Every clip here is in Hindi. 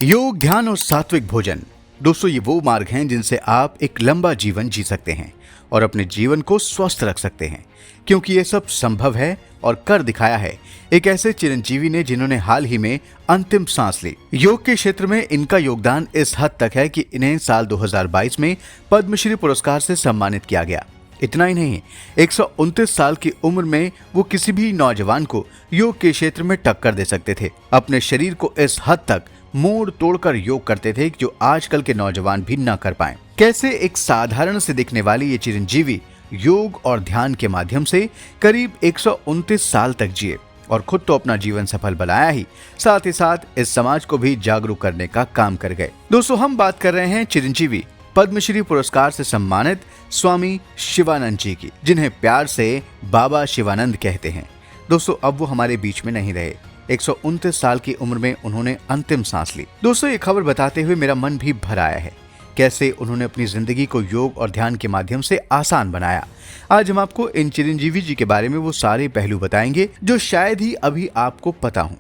योग, ध्यान और सात्विक भोजन। दोस्तों, ये वो मार्ग हैं जिनसे आप एक लंबा जीवन जी सकते हैं और अपने जीवन को स्वस्थ रख सकते हैं, क्योंकि ये सब संभव है और कर दिखाया है एक ऐसे चिरंजीवी ने जिन्होंने हाल ही में अंतिम सांस ली। योग के क्षेत्र में इनका योगदान इस हद तक है कि इन्हें साल 2022 में पद्मश्री पुरस्कार से सम्मानित किया गया। इतना ही नहीं, 129 साल की उम्र में वो किसी भी नौजवान को योग के क्षेत्र में टक्कर दे सकते थे। अपने शरीर को इस हद तक मोड़ तोड़कर योग करते थे जो आजकल के नौजवान भी न कर पाए। कैसे एक साधारण से दिखने वाली ये चिरंजीवी योग और ध्यान के माध्यम से करीब 129 साल तक जिए और खुद तो अपना जीवन सफल बनाया ही, साथ ही साथ इस समाज को भी जागरूक करने का काम कर गए। दोस्तों, हम बात कर रहे हैं चिरंजीवी पद्मश्री पुरस्कार से सम्मानित स्वामी शिवानंद जी की, जिन्हें प्यार से बाबा शिवानंद कहते हैं। दोस्तों, अब वो हमारे बीच में नहीं रहे। 129 साल की उम्र में उन्होंने अंतिम सांस ली। दोस्तों, ये खबर बताते हुए मेरा मन भी भर आया है। कैसे उन्होंने अपनी जिंदगी को योग और ध्यान के माध्यम से आसान बनाया। आज हम आपको इन चिरंजीवी जी के बारे में वो सारे पहलू बताएंगे जो शायद ही अभी आपको पता हो।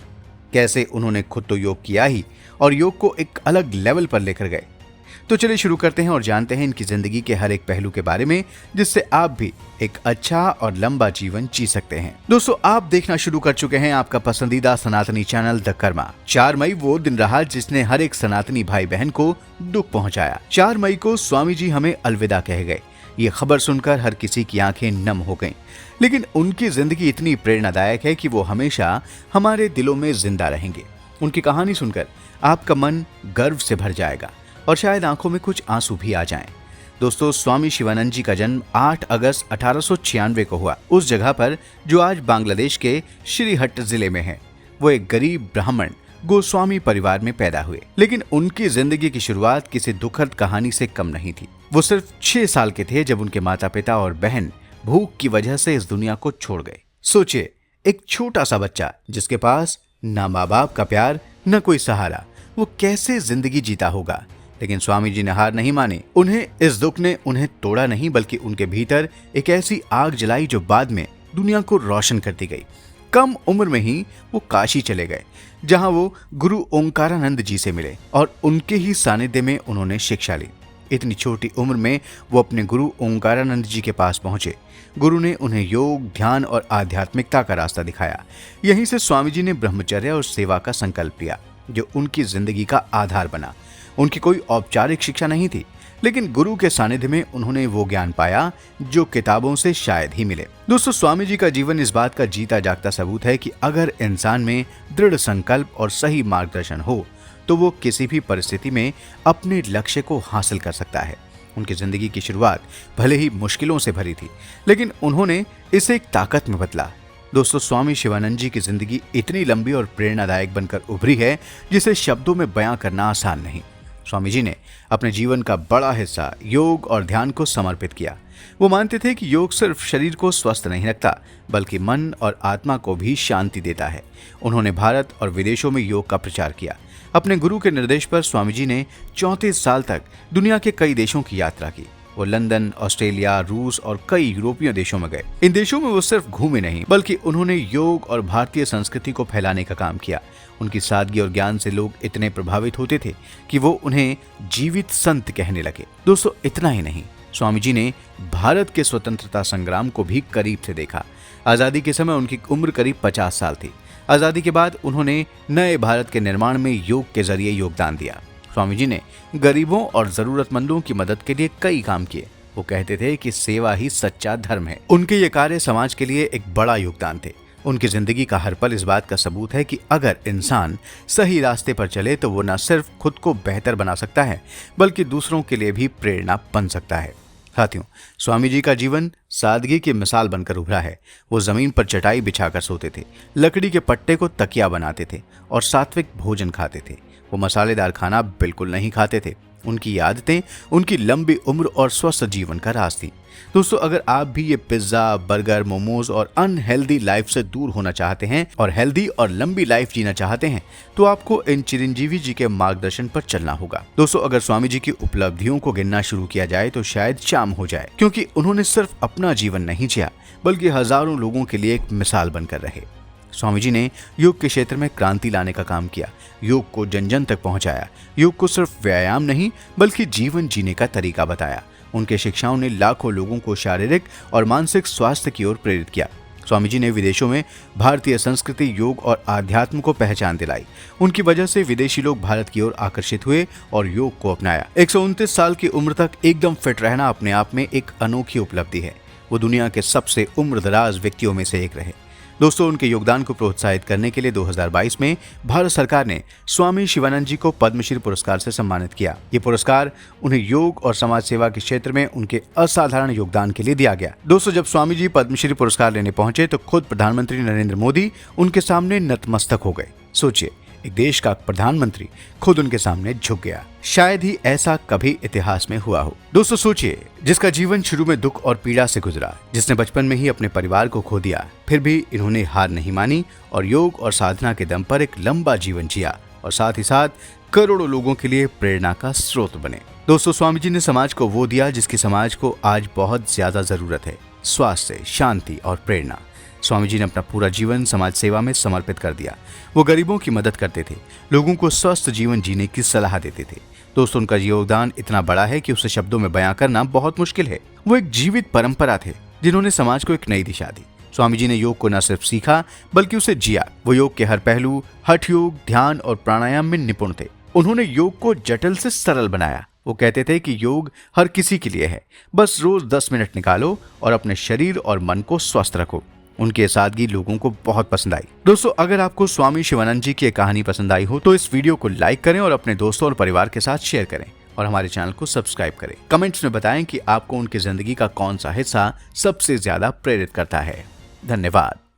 कैसे उन्होंने खुद तो योग किया ही और योग को एक अलग लेवल पर लेकर गए। तो चलिए शुरू करते हैं और जानते हैं इनकी जिंदगी के हर एक पहलू के बारे में, जिससे आप भी एक अच्छा और लंबा जीवन जी सकते हैं। दोस्तों, आप देखना शुरू कर चुके हैं आपका पसंदीदा सनातनी चैनल द कर्मा। 4 मई वो दिन रहा जिसने हर एक सनातनी भाई बहन को दुख पहुंचाया। 4 मई को स्वामी जी हमें अलविदा कह गए। ये खबर सुनकर हर किसी की आंखें नम हो गईं। लेकिन उनकी जिंदगी इतनी प्रेरणादायक है कि वो हमेशा हमारे दिलों में जिंदा रहेंगे। उनकी कहानी सुनकर आपका मन गर्व से भर जाएगा और शायद आंखों में कुछ आंसू भी आ जाएं। दोस्तों, स्वामी शिवानंद जी का जन्म 8 अगस्त 1896 को हुआ, उस जगह पर जो आज बांग्लादेश के श्रीहट्ट जिले में है। वो एक गरीब ब्राह्मण गोस्वामी परिवार में पैदा हुए, लेकिन उनकी जिंदगी की शुरुआत किसी दुखद कहानी से कम नहीं थी। वो सिर्फ 6 साल के थे जब उनके माता पिता और बहन भूख की वजह से इस दुनिया को छोड़ गए। सोचिए, एक छोटा सा बच्चा जिसके पास न माँ बाप का प्यार न कोई सहारा, वो कैसे जिंदगी जीता होगा। लेकिन स्वामी जी ने हार नहीं मानी। उन्हें इस दुख ने उन्हें तोड़ा नहीं, बल्कि उनके भीतर एक ऐसी आग जलाई जो बाद में दुनिया को रोशन करती गई। कम उम्र में ही वो काशी चले गए, जहां वो गुरु ओंकारानंद जी से मिले और उनके ही सानिध्य में उन्होंने शिक्षा ली। इतनी छोटी उम्र में वो अपने गुरु ओंकारानंद जी के पास पहुंचे। गुरु ने उन्हें योग, ध्यान और आध्यात्मिकता का रास्ता दिखाया। यहीं से स्वामी जी ने ब्रह्मचर्य और सेवा का संकल्प लिया, जो उनकी जिंदगी का आधार बना। उनकी कोई औपचारिक शिक्षा नहीं थी, लेकिन गुरु के सानिध्य में उन्होंने वो ज्ञान पाया जो किताबों से शायद ही मिले। दोस्तों, स्वामी जी का जीवन इस बात का जीता जागता सबूत है कि अगर इंसान में दृढ़ संकल्प और सही मार्गदर्शन हो तो वो किसी भी परिस्थिति में अपने लक्ष्य को हासिल कर सकता है। उनकी जिंदगी की शुरुआत भले ही मुश्किलों से भरी थी, लेकिन उन्होंने इसे एक ताकत में बदला। दोस्तों, स्वामी शिवानंद जी की जिंदगी इतनी लंबी और प्रेरणादायक बनकर उभरी है जिसे शब्दों में बयां करना आसान नहीं। स्वामी जी ने अपने जीवन का बड़ा हिस्सा योग और ध्यान को समर्पित किया। वो मानते थे कि योग सिर्फ शरीर को स्वस्थ नहीं रखता, बल्कि मन और आत्मा को भी शांति देता है। उन्होंने भारत और विदेशों में योग का प्रचार किया। अपने गुरु के निर्देश पर स्वामी जी ने 34 साल तक दुनिया के कई देशों की यात्रा की। वो लंदन, ऑस्ट्रेलिया, रूस और कई यूरोपीय देशों में गए। इन देशों में वो सिर्फ घूमे नहीं, बल्कि उन्होंने योग और भारतीय संस्कृति को फैलाने का काम किया। उनकी सादगी और ज्ञान से लोग इतने प्रभावित होते थे कि वो उन्हें जीवित संत कहने लगे। दोस्तों, इतना ही नहीं, स्वामी जी ने भारत के स्वतंत्रता संग्राम को भी करीब से देखा। आजादी के समय उनकी उम्र करीब 50 साल थी। आजादी के बाद उन्होंने नए भारत के निर्माण में योग के जरिए योगदान दिया। स्वामी जी ने गरीबों और जरूरतमंदों की मदद के लिए कई काम किए। वो कहते थे कि सेवा ही सच्चा धर्म है। उनके ये कार्य समाज के लिए एक बड़ा योगदान थे। उनकी जिंदगी का हर पल इस बात का सबूत है कि अगर इंसान सही रास्ते पर चले तो वो न सिर्फ खुद को बेहतर बना सकता है, बल्कि दूसरों के लिए भी प्रेरणा बन सकता है। साथियों, स्वामी जी का जीवन सादगी की मिसाल बनकर उभरा है। वो जमीन पर चटाई बिछाकर सोते थे, लकड़ी के पट्टे को तकिया बनाते थे और सात्विक भोजन खाते थे। वो मसालेदार खाना बिल्कुल नहीं खाते थे। उनकी आदतें उनकी लंबी उम्र और स्वस्थ जीवन का राज थी। दोस्तों, अगर आप भी ये पिज्जा, बर्गर, मोमोज और अनहेल्दी लाइफ से दूर होना चाहते हैं और हेल्दी और लंबी लाइफ जीना चाहते हैं, तो आपको इन चिरंजीवी जी के मार्गदर्शन पर चलना होगा। दोस्तों, अगर स्वामी जी की उपलब्धियों को गिनना शुरू किया जाए तो शायद शाम हो जाए, क्योंकि उन्होंने सिर्फ अपना जीवन नहीं जिया, बल्कि हजारों लोगों के लिए एक मिसाल बनकर रहे। स्वामी जी ने योग के क्षेत्र में क्रांति लाने का काम किया, योग को जन जन तक पहुंचाया। योग को सिर्फ व्यायाम नहीं बल्कि जीवन जीने का तरीका बताया। उनके शिक्षाओं ने लाखों लोगों को शारीरिक और मानसिक स्वास्थ्य की ओर प्रेरित किया। स्वामी जी ने विदेशों में भारतीय संस्कृति, योग और आध्यात्म को पहचान दिलाई। उनकी वजह से विदेशी लोग भारत की ओर आकर्षित हुए और योग को अपनाया। 129 साल की उम्र तक एकदम फिट रहना अपने आप में एक अनोखी उपलब्धि है। वो दुनिया के सबसे उम्रदराज व्यक्तियों में से एक रहे। दोस्तों, उनके योगदान को प्रोत्साहित करने के लिए 2022 में भारत सरकार ने स्वामी शिवानंद जी को पद्मश्री पुरस्कार से सम्मानित किया। ये पुरस्कार उन्हें योग और समाज सेवा के क्षेत्र में उनके असाधारण योगदान के लिए दिया गया। दोस्तों, जब स्वामी जी पद्मश्री पुरस्कार लेने पहुंचे तो खुद प्रधानमंत्री नरेंद्र मोदी उनके सामने नतमस्तक हो गए। सोचिए, एक देश का प्रधानमंत्री खुद उनके सामने झुक गया। शायद ही ऐसा कभी इतिहास में हुआ हो। दोस्तों, सोचिए, जिसका जीवन शुरू में दुख और पीड़ा से गुजरा, जिसने बचपन में ही अपने परिवार को खो दिया, फिर भी इन्होंने हार नहीं मानी और योग और साधना के दम पर एक लंबा जीवन जिया और साथ ही साथ करोड़ों लोगों के लिए प्रेरणा का स्रोत बने। दोस्तों, स्वामी जी ने समाज को वो दिया जिसकी समाज को आज बहुत ज्यादा जरूरत है, स्वास्थ्य, शांति और प्रेरणा। स्वामी जी ने अपना पूरा जीवन समाज सेवा में समर्पित कर दिया। वो गरीबों की मदद करते थे, लोगों को स्वस्थ जीवन जीने की सलाह देते थे। दोस्तों, उनका योगदान इतना बड़ा है कि उसे शब्दों में बयां करना बहुत मुश्किल है। वो एक जीवित परंपरा थे जिन्होंने समाज को एक नई दिशा दी। स्वामी जी ने योग को न सिर्फ सीखा बल्कि उसे जिया। वो योग के हर पहलू, हठ योग, ध्यान और प्राणायाम में निपुण थे। उन्होंने योग को जटिल से सरल बनाया। वो कहते थे कि योग हर किसी के लिए है, बस रोज 10 मिनट निकालो और अपने शरीर और मन को स्वस्थ रखो। उनकी सादगी लोगों को बहुत पसंद आई। दोस्तों, अगर आपको स्वामी शिवानंद जी की कहानी पसंद आई हो तो इस वीडियो को लाइक करें और अपने दोस्तों और परिवार के साथ शेयर करें और हमारे चैनल को सब्सक्राइब करें। कमेंट्स में बताएं कि आपको उनकी जिंदगी का कौन सा हिस्सा सबसे ज्यादा प्रेरित करता है। धन्यवाद।